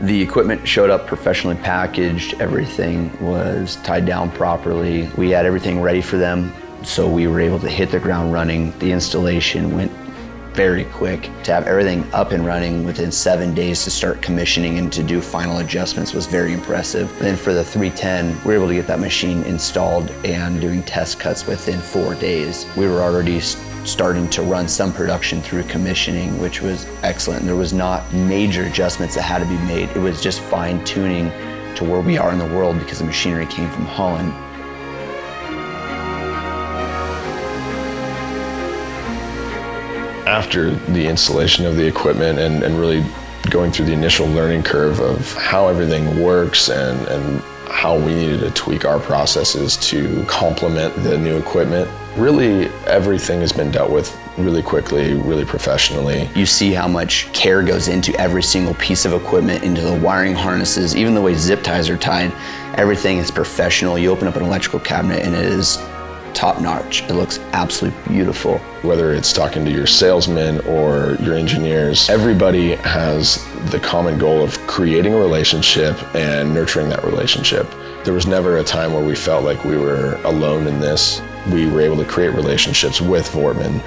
The equipment showed up professionally packaged. Everything was tied down properly. We had everything ready for them, so we were able to hit the ground running. The installation went very quick. To have everything up and running within 7 days to start commissioning and to do final adjustments was very impressive. And then for the 310, we were able to get that machine installed and doing test cuts within 4 days. We were already starting to run some production through commissioning, which was excellent. There was not major adjustments that had to be made. It was just fine tuning to where we are in the world because the machinery came from Holland. After the installation of the equipment and really going through the initial learning curve of how everything works and how we needed to tweak our processes to complement the new equipment, really everything has been dealt with really quickly, really professionally. You see how much care goes into every single piece of equipment, into the wiring harnesses, even the way zip ties are tied. Everything is professional. You open up an electrical cabinet and it is top-notch. It looks absolutely beautiful. Whether it's talking to your salesmen or your engineers, everybody has the common goal of creating a relationship and nurturing that relationship. There was never a time where we felt like we were alone in this. We were able to create relationships with Voortman